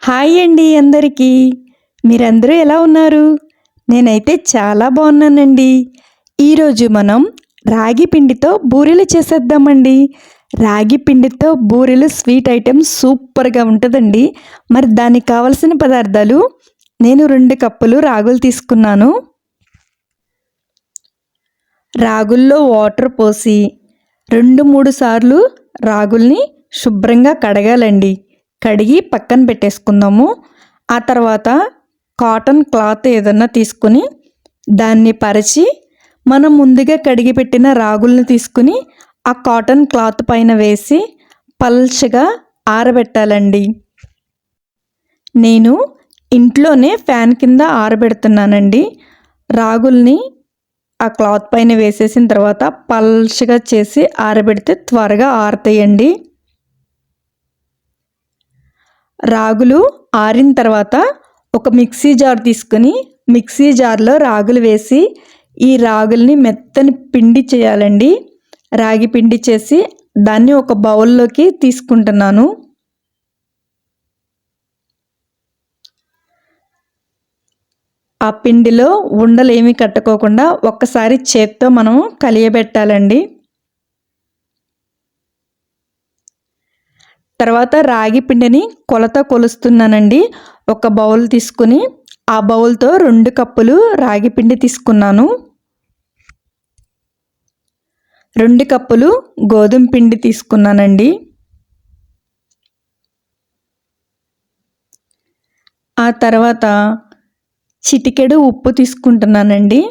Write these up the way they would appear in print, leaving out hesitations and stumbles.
Hi అండి అందరికీ. మీరందరూ ఎలా ఉన్నారు? నేనైతే చాలా బాగున్నానండి. ఈరోజు మనం రాగి పిండితో బూరెలు చేసేద్దామండి. రాగి పిండితో బూరెలు స్వీట్ ఐటెం సూపర్‌గా ఉంటదండి. మరి దానికి కావాల్సిన పదార్థాలు నేను 2 కప్పులు రాగులు తీసుకున్నాను. రాగుల్లో వాటర్ పోసి 2, 3 సార్లు రాగుల్ని శుభ్రంగా కడగాలండి. కడిగి పక్కన పెట్టేసుకుందాము. ఆ తర్వాత కాటన్ క్లాత్ ఏదన్నా తీసుకుని దాన్ని పరిచి మనం ముందుగా కడిగి పెట్టిన రాగుల్ని తీసుకుని ఆ కాటన్ క్లాత్ పైన వేసి పల్చగా ఆరబెట్టాలండి. నేను ఇంట్లోనే ఫ్యాన్ కింద ఆరబెడుతున్నానండి. రాగుల్ని ఆ క్లాత్ పైన వేసేసిన తర్వాత పల్చగా చేసి ఆరబెడితే త్వరగా ఆరుతాయండి. రాగులు ఆరిన తర్వాత ఒక మిక్సీ జార్ తీసుకొని మిక్సీ జార్లో రాగులు వేసి ఈ రాగుల్ని మెత్తని పిండి చేయాలండి. రాగి పిండి చేసి దాన్ని ఒక బౌల్లోకి తీసుకుంటున్నాను. ఆ పిండిలో ఉండలు ఏమీ కట్టుకోకుండా ఒక్కసారి చేత్తో మనం కలియబెట్టాలండి. తర్వాత రాగి పిండిని కొలత కొలుస్తున్నానండి. ఒక బౌల్ తీసుకుని ఆ బౌల్తో 2 కప్పులు రాగి పిండి తీసుకున్నాను. 2 కప్పులు గోధుమ పిండి తీసుకున్నానండి. ఆ తర్వాత చిటికెడు ఉప్పు తీసుకుంటున్నానండి.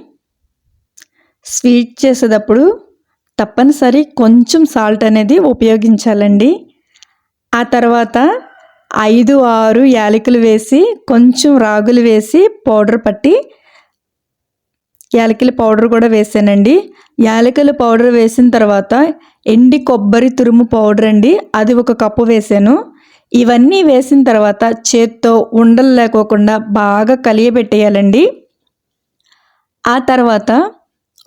స్వీట్ చేసేటప్పుడు తప్పనిసరి కొంచెం సాల్ట్ అనేది ఉపయోగించాలండి. ఆ తర్వాత 5, 6 యాలకులు వేసి కొంచెం రాగులు వేసి పౌడర్ పట్టి యాలకుల పౌడర్ కూడా వేసానండి. యాలకుల పౌడర్ వేసిన తర్వాత ఎండి కొబ్బరి తురుము పౌడర్ అండి, అది 1 కప్పు వేసాను. ఇవన్నీ వేసిన తర్వాత చేత్తో ఉండలు లేకోకుండా బాగా కలియబెట్టేయాలండి. ఆ తర్వాత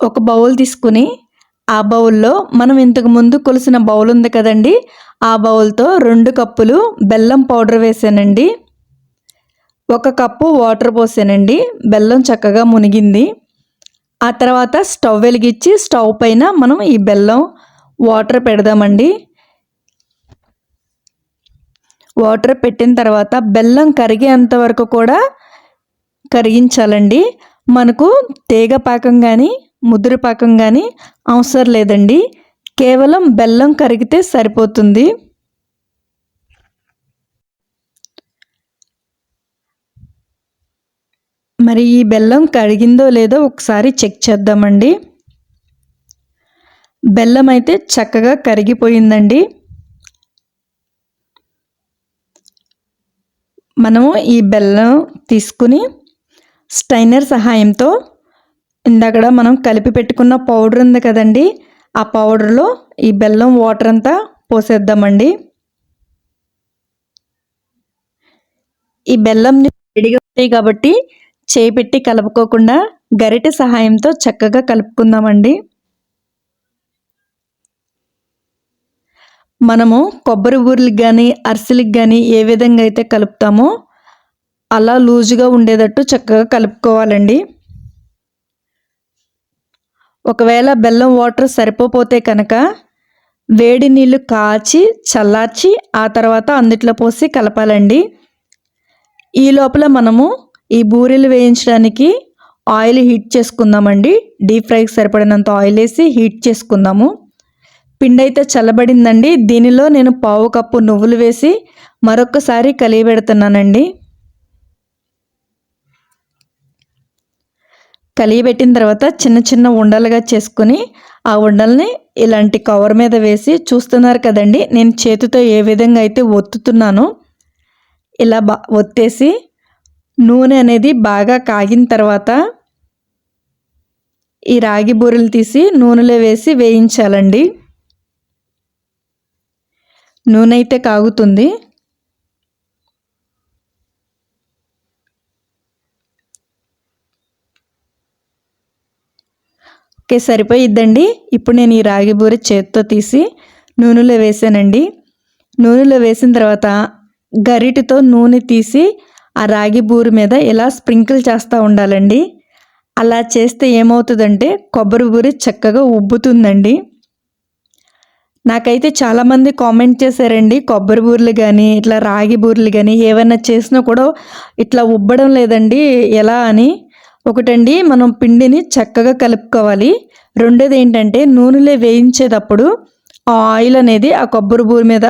ఒక బౌల్ తీసుకుని ఆ బౌల్లో మనం ఇంతకు ముందు కొలిసిన బౌల్ ఉంది కదండి, ఆ బౌల్తో 2 కప్పులు బెల్లం పౌడర్ వేసానండి. 1 కప్పు వాటర్ పోసానండి. బెల్లం చక్కగా మునిగింది. ఆ తర్వాత స్టవ్ వెలిగించి స్టవ్ పైన మనం ఈ బెల్లం వాటర్ పెడదామండి. వాటర్ పెట్టిన తర్వాత బెల్లం కరిగేంత వరకు కూడా కరిగించాలండి. మనకు తీగ పాకం కానీ ముదురు పాకం కానీ అవసరం లేదండి. కేవలం బెల్లం కరిగితే సరిపోతుంది. మరి ఈ బెల్లం కరిగిందో లేదో ఒకసారి చెక్ చేద్దామండి. బెల్లం అయితే చక్కగా కరిగిపోయిందండి. మనము ఈ బెల్లం తీసుకుని స్టైనర్ సహాయంతో ఇందాక మనం కలిపి పెట్టుకున్న పౌడర్ ఉంది కదండి, ఆ పౌడర్లో ఈ బెల్లం వాటర్ అంతా పోసేద్దామండి. ఈ బెల్లం వేడిగా ఉంటాయి కాబట్టి చేయి పెట్టి కలుపుకోకుండా గరిటె సహాయంతో చక్కగా కలుపుకుందామండి. మనము కొబ్బరి బూరెలకు కానీ అరిసెలకు కానీ ఏ విధంగా అయితే కలుపుతామో అలా లూజుగా ఉండేటట్టు చక్కగా కలుపుకోవాలండి. ఒకవేళ బెల్లం వాటర్ సరిపోతే కనుక వేడి నీళ్ళు కాచి చల్లార్చి ఆ తర్వాత అందుట్లో పోసి కలపాలండి. ఈ లోపల మనము ఈ బూరెలు వేయించడానికి ఆయిల్ హీట్ చేసుకుందామండి. డీప్ ఫ్రైకి సరిపడినంత ఆయిల్ వేసి హీట్ చేసుకుందాము. పిండి అయితే చల్లబడిందండి. దీనిలో నేను 1/2 కప్పు నువ్వులు వేసి మరొకసారి కలియబెడుతున్నానండి. కలియబెట్టిన తర్వాత చిన్న చిన్న ఉండలుగా చేసుకుని ఆ ఉండల్ని ఇలాంటి కవర్ మీద వేసి చూస్తున్నారు కదండి, నేను చేతితో ఏ విధంగా అయితే ఒత్తుతున్నానో ఇలా ఒత్తేసి నూనె అనేది బాగా కాగిన తర్వాత ఈ రాగి బూరెలు తీసి నూనెలో వేసి వేయించాలండి. నూనె అయితే కాగుతుంది. ఓకే, సరిపోయిద్దండి. ఇప్పుడు నేను ఈ రాగి బూరె చేత్తో తీసి నూనెలో వేసానండి. నూనెలో వేసిన తర్వాత గరిటెతో నూనె తీసి ఆ రాగి బూరి మీద ఇలా స్ప్రింకిల్ చేస్తూ ఉండాలండి. అలా చేస్తే ఏమవుతుందంటే కొబ్బరి బూరి చక్కగా ఉబ్బుతుందండి. నాకైతే చాలామంది కామెంట్ చేశారండి, కొబ్బరి బూరెలు కానీ ఇట్లా రాగి బూరెలు కానీ ఏమైనా చేసినా కూడా ఇట్లా ఉబ్బడం లేదండి ఎలా అని. ఒకటండి, మనం పిండిని చక్కగా కలుపుకోవాలి. రెండోది ఏంటంటే నూనెలో వేయించేటప్పుడు ఆ ఆయిల్ అనేది ఆ కొబ్బరి బూరి మీద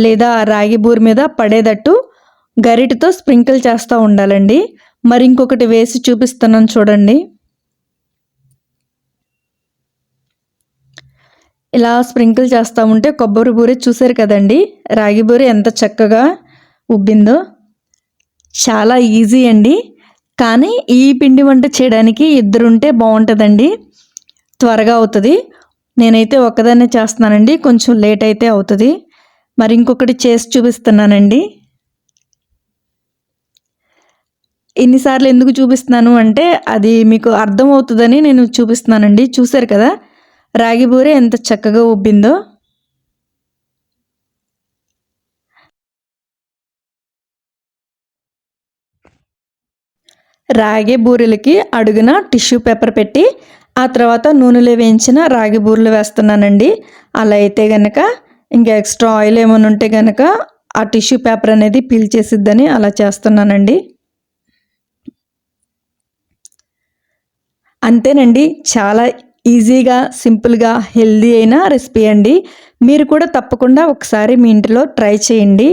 లేదా ఆ రాగి బూరి మీద పడేటట్టు గరిటెతో స్ప్రింకిల్ చేస్తూ ఉండాలండి. మరి ఇంకొకటి వేసి చూపిస్తున్నాను చూడండి. ఇలా స్ప్రింకిల్ చేస్తూ ఉంటే కొబ్బరి బూరి చూసారు కదండి, రాగి బూరి ఎంత చక్కగా ఉబ్బిందో. చాలా ఈజీ అండి. కానీ ఈ పిండి వంట చేయడానికి ఇద్దరుంటే బాగుంటుందండి, త్వరగా అవుతుంది. నేనైతే ఒక్కదాన్నే చేస్తున్నానండి, కొంచెం లేట్ అయితే అవుతుంది. మరి ఇంకొకటి చేసి చూపిస్తున్నానండి. ఇన్నిసార్లు ఎందుకు చూపిస్తున్నాను అంటే అది మీకు అర్థమవుతుందని నేను చూపిస్తున్నానండి. చూసారు కదా రాగి బూరె ఎంత చక్కగా ఉబ్బిందో. రాగి బూరెలకి అడుగున టిష్యూ పేపర్ పెట్టి ఆ తర్వాత నూనెలో వేయించిన రాగి బూరెలు వేస్తున్నానండి. అలా అయితే కనుక ఇంకా ఎక్స్ట్రా ఆయిల్ ఏమైనా ఉంటే కనుక ఆ టిష్యూ పేపర్ అనేది పీల్చేసిద్దని అలా చేస్తున్నానండి. అంతేనండి, చాలా ఈజీగా సింపుల్గా హెల్దీ అయిన రెసిపీ అండి. మీరు కూడా తప్పకుండా ఒకసారి మీ ఇంటిలో ట్రై చేయండి.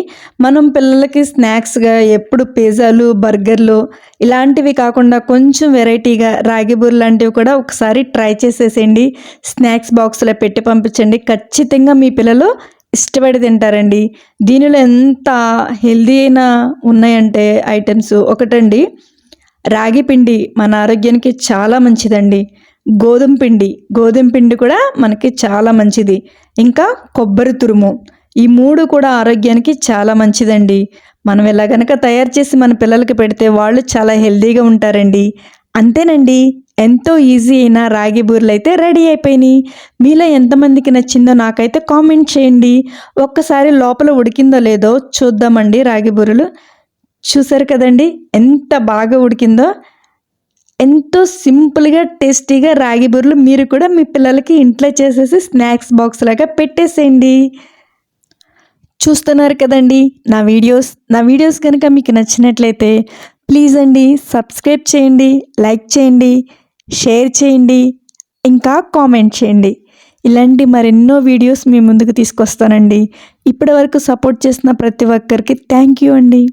మనం పిల్లలకి స్నాక్స్గా ఎప్పుడు పిజ్జాలు బర్గర్లు ఇలాంటివి కాకుండా కొంచెం వెరైటీగా రాగి బూరెలు లాంటివి కూడా ఒకసారి ట్రై చేసేసేయండి. స్నాక్స్ బాక్స్లో పెట్టి పంపించండి, ఖచ్చితంగా మీ పిల్లలు ఇష్టపడి తింటారండి. దీనిలో ఎంత హెల్దీ అయినా ఉన్నాయంటే ఐటమ్స్. ఒకటండి, రాగి పిండి మన ఆరోగ్యానికి చాలా మంచిదండి. గోధుమ పిండి కూడా మనకి చాలా మంచిది. ఇంకా కొబ్బరి తురుము, ఈ మూడు కూడా ఆరోగ్యానికి చాలా మంచిదండి. మనం ఇలా గనక తయారు చేసి మన పిల్లలకి పెడితే వాళ్ళు చాలా హెల్తీగా ఉంటారండి. అంతేనండి, ఎంతో ఈజీ అయిన రాగి బూరెలు అయితే రెడీ అయిపోయినాయి. మీలో ఎంతమందికి నచ్చిందో నాకైతే కామెంట్ చేయండి. ఒక్కసారి లోపల ఉడికిందో లేదో చూద్దామండి. రాగి బూరెలు చూసారు కదండి ఎంత బాగా ఉడికిందో. ఎంతో సింపుల్గా టేస్టీగా రాగి బూరెలు మీరు కూడా మీ పిల్లలకి ఇంట్లో చేసేసి స్నాక్స్ బాక్స్ లాగా పెట్టేసేయండి. చూస్తున్నారు కదండి నా వీడియోస్ కనుక మీకు నచ్చినట్లయితే ప్లీజ్ అండి సబ్స్క్రైబ్ చేయండి, లైక్ చేయండి, షేర్ చేయండి, ఇంకా కామెంట్ చేయండి. ఇలాంటి మరెన్నో వీడియోస్ మీ ముందుకు తీసుకొస్తానండి. ఇప్పటి వరకు సపోర్ట్ చేసిన ప్రతి ఒక్కరికి థ్యాంక్ యూ అండి.